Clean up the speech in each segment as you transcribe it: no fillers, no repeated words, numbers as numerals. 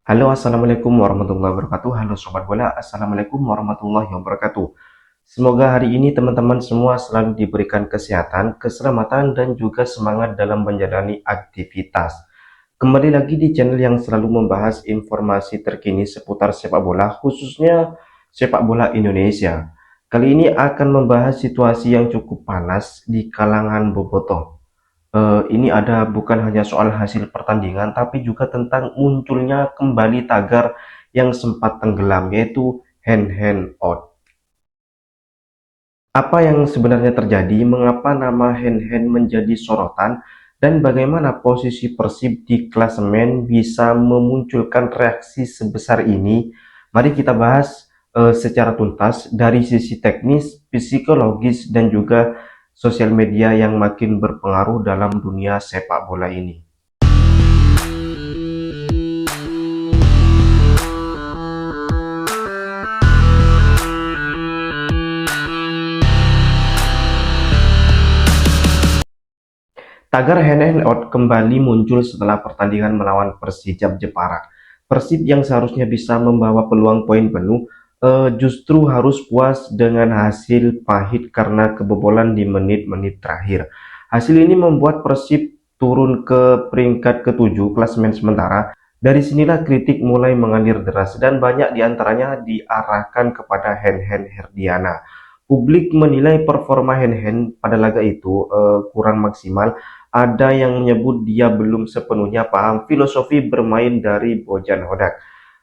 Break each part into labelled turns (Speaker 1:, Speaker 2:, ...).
Speaker 1: Halo, assalamualaikum warahmatullahi wabarakatuh. Halo sobat bola, assalamualaikum warahmatullahi wabarakatuh. Semoga hari ini teman-teman semua selalu diberikan kesehatan, keselamatan, dan juga semangat dalam menjalani aktivitas. Kembali lagi di channel yang selalu membahas informasi terkini seputar sepak bola, khususnya sepak bola Indonesia. Kali ini akan membahas situasi yang cukup panas di kalangan bobotoh. Ini ada bukan hanya soal hasil pertandingan, tapi juga tentang munculnya kembali tagar yang sempat tenggelam, yaitu hand out. Apa yang sebenarnya terjadi, mengapa nama hand menjadi sorotan, dan bagaimana posisi Persib di klasemen bisa memunculkan reaksi sebesar ini? Mari kita bahas secara tuntas dari sisi teknis, psikologis, dan juga sosial media yang makin berpengaruh dalam dunia sepak bola ini. Tagar hand out kembali muncul setelah pertandingan melawan Persijap Jepara. Persib yang seharusnya bisa membawa peluang poin penuh, justru harus puas dengan hasil pahit karena kebobolan di menit-menit terakhir. Hasil ini membuat Persib turun ke peringkat ke-7 klasemen sementara. Dari sinilah kritik mulai mengalir deras dan banyak diantaranya diarahkan kepada Hen Herdiana. Publik menilai performa Hen pada laga itu kurang maksimal. Ada yang menyebut dia belum sepenuhnya paham filosofi bermain dari Bojan Hodak.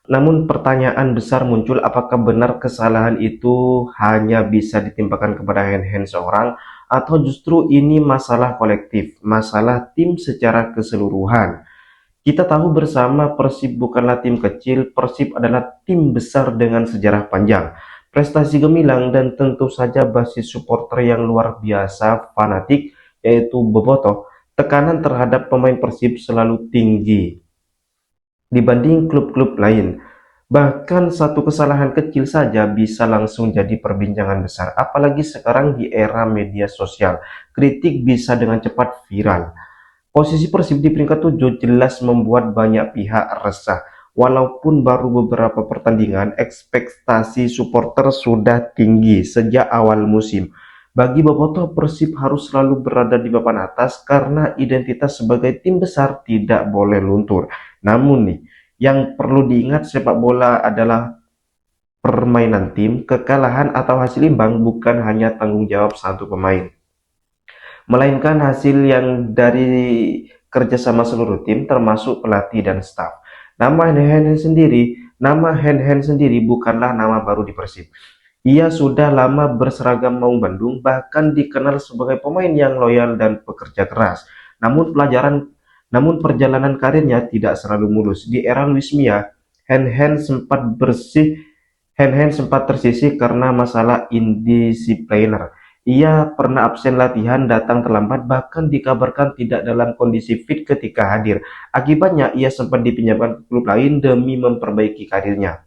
Speaker 1: Namun pertanyaan besar muncul, apakah benar kesalahan itu hanya bisa ditimpakan kepada Hen seorang, atau justru ini masalah kolektif, masalah tim secara keseluruhan. Kita tahu bersama Persib bukanlah tim kecil, Persib adalah tim besar dengan sejarah panjang, prestasi gemilang, dan tentu saja basis supporter yang luar biasa fanatik, yaitu bobotoh. Tekanan terhadap pemain Persib selalu tinggi dibanding klub-klub lain. Bahkan satu kesalahan kecil saja bisa langsung jadi perbincangan besar, apalagi sekarang di era media sosial. Kritik bisa dengan cepat viral. Posisi Persib di peringkat 7 jelas membuat banyak pihak resah. Walaupun baru beberapa pertandingan, ekspektasi supporter sudah tinggi sejak awal musim. Bagi bobotoh, Persib harus selalu berada di papan atas karena identitas sebagai tim besar tidak boleh luntur. Namun nih, yang perlu diingat, sepak bola adalah permainan tim. Kekalahan atau hasil imbang bukan hanya tanggung jawab satu pemain, melainkan hasil yang dari kerjasama seluruh tim termasuk pelatih dan staf. Nama Hen sendiri bukanlah nama baru di Persib. Ia sudah lama berseragam Maung Bandung, bahkan dikenal sebagai pemain yang loyal dan pekerja keras. Namun perjalanan karirnya tidak selalu mulus. Di era Luis Mia, Hen sempat tersisih karena masalah indisipliner. Ia pernah absen latihan, datang terlambat, bahkan dikabarkan tidak dalam kondisi fit ketika hadir. Akibatnya, ia sempat dipinjamkan ke klub lain demi memperbaiki karirnya.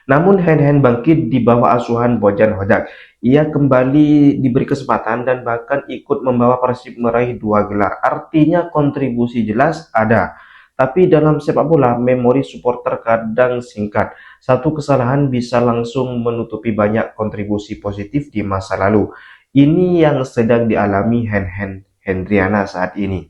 Speaker 1: Namun Hen bangkit di bawah asuhan Bojan Hodak. Ia kembali diberi kesempatan dan bahkan ikut membawa Persib meraih 2 gelar. Artinya kontribusi jelas ada. Tapi dalam sepak bola, memori supporter kadang singkat. Satu kesalahan bisa langsung menutupi banyak kontribusi positif di masa lalu. Ini yang sedang dialami Hendriana saat ini.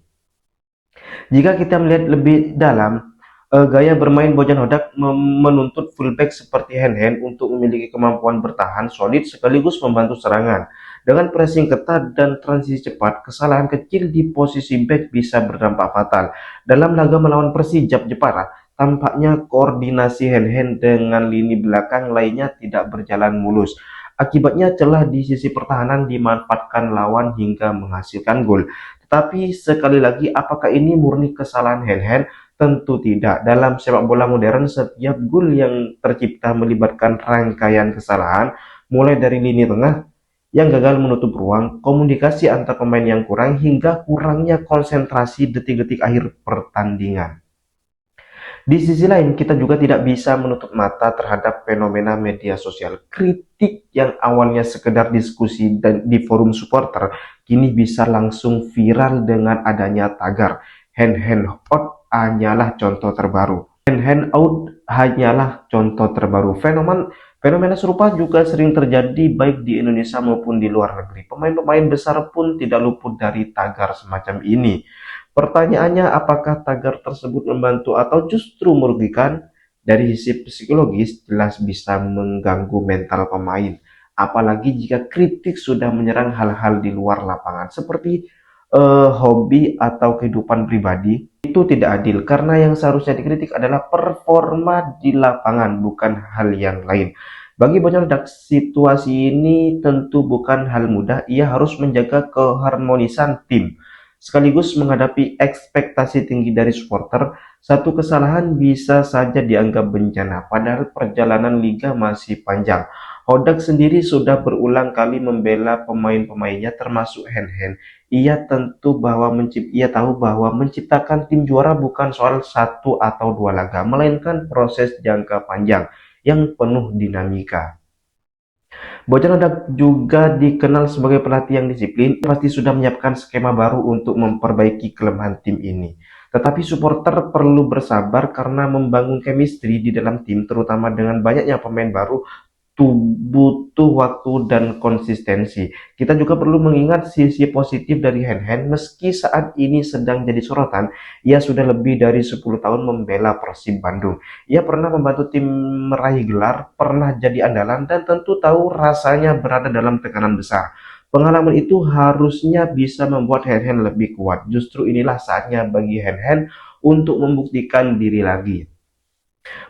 Speaker 1: Jika kita melihat lebih dalam, gaya bermain Bojan Hodak menuntut fullback seperti Hen untuk memiliki kemampuan bertahan solid sekaligus membantu serangan. Dengan pressing ketat dan transisi cepat, kesalahan kecil di posisi back bisa berdampak fatal. Dalam laga melawan Persijap Jepara, tampaknya koordinasi Hen dengan lini belakang lainnya tidak berjalan mulus. Akibatnya celah di sisi pertahanan dimanfaatkan lawan hingga menghasilkan gol. Tetapi sekali lagi, apakah ini murni kesalahan Hen? Tentu tidak. Dalam sepak bola modern, setiap gol yang tercipta melibatkan rangkaian kesalahan, mulai dari lini tengah yang gagal menutup ruang, komunikasi antar pemain yang kurang, hingga kurangnya konsentrasi detik-detik akhir pertandingan. Di sisi lain, kita juga tidak bisa menutup mata terhadap fenomena media sosial. Kritik yang awalnya sekedar diskusi dan di forum supporter, kini bisa langsung viral dengan adanya tagar. Hand out hanyalah contoh terbaru. Hand out hanyalah contoh terbaru. Fenomena serupa juga sering terjadi baik di Indonesia maupun di luar negeri. Pemain-pemain besar pun tidak luput dari tagar semacam ini. Pertanyaannya, apakah tagar tersebut membantu atau justru merugikan? Dari sisi psikologis, jelas bisa mengganggu mental pemain. Apalagi jika kritik sudah menyerang hal-hal di luar lapangan, seperti hobi atau kehidupan pribadi. Itu tidak adil, karena yang seharusnya dikritik adalah performa di lapangan, bukan hal yang lain. Bagi banyak redak, situasi ini tentu bukan hal mudah. Ia harus menjaga keharmonisan tim, sekaligus menghadapi ekspektasi tinggi dari supporter. Satu kesalahan bisa saja dianggap bencana, padahal perjalanan liga masih panjang. Hodak sendiri sudah berulang kali membela pemain-pemainnya, termasuk Hen. Ia tahu bahwa menciptakan tim juara bukan soal satu atau dua laga, melainkan proses jangka panjang yang penuh dinamika. Bojan juga dikenal sebagai pelatih yang disiplin, pasti sudah menyiapkan skema baru untuk memperbaiki kelemahan tim ini. Tetapi supporter perlu bersabar karena membangun chemistry di dalam tim, terutama dengan banyaknya pemain baru, butuh waktu dan konsistensi. Kita juga perlu mengingat sisi positif dari Hen. Meski saat ini sedang jadi sorotan, ia sudah lebih dari 10 tahun membela Persib Bandung. Ia pernah membantu tim meraih gelar, pernah jadi andalan, dan tentu tahu rasanya berada dalam tekanan besar. Pengalaman itu harusnya bisa membuat Hen lebih kuat. Justru inilah saatnya bagi Hen untuk membuktikan diri lagi,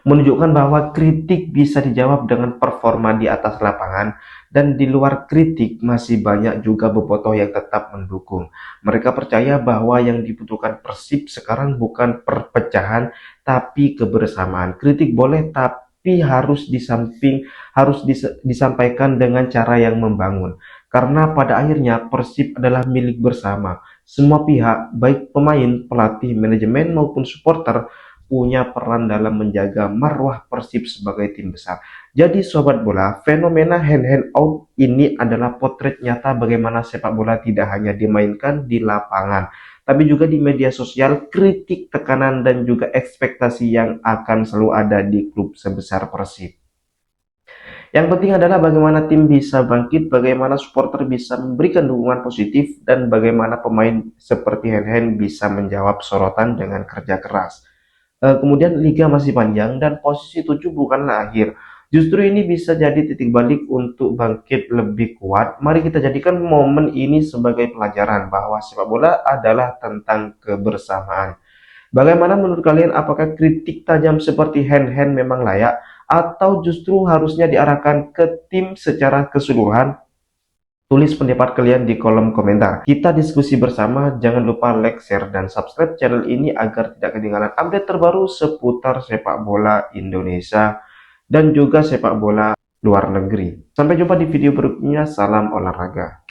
Speaker 1: menunjukkan bahwa kritik bisa dijawab dengan performa di atas lapangan, dan di luar kritik masih banyak juga bobotoh yang tetap mendukung. Mereka percaya bahwa yang dibutuhkan Persib sekarang bukan perpecahan, tapi kebersamaan. Kritik boleh, tapi disampaikan dengan cara yang membangun. Karena pada akhirnya Persib adalah milik bersama. Semua pihak, baik pemain, pelatih, manajemen maupun supporter, punya peran dalam menjaga marwah Persib sebagai tim besar. Jadi sobat bola, fenomena hand out ini adalah potret nyata bagaimana sepak bola tidak hanya dimainkan di lapangan, tapi juga di media sosial. Kritik, tekanan, dan juga ekspektasi yang akan selalu ada di klub sebesar Persib. Yang penting adalah bagaimana tim bisa bangkit, bagaimana supporter bisa memberikan dukungan positif, dan bagaimana pemain seperti Hen bisa menjawab sorotan dengan kerja keras. Kemudian liga masih panjang dan posisi 7 bukanlah akhir. Justru ini bisa jadi titik balik untuk bangkit lebih kuat. Mari kita jadikan momen ini sebagai pelajaran bahwa sepak bola adalah tentang kebersamaan. Bagaimana menurut kalian, apakah kritik tajam seperti Hen memang layak, atau justru harusnya diarahkan ke tim secara keseluruhan? Tulis pendapat kalian di kolom komentar. Kita diskusi bersama. Jangan lupa like, share, dan subscribe channel ini agar tidak ketinggalan update terbaru seputar sepak bola Indonesia dan juga sepak bola luar negeri. Sampai jumpa di video berikutnya. Salam olahraga.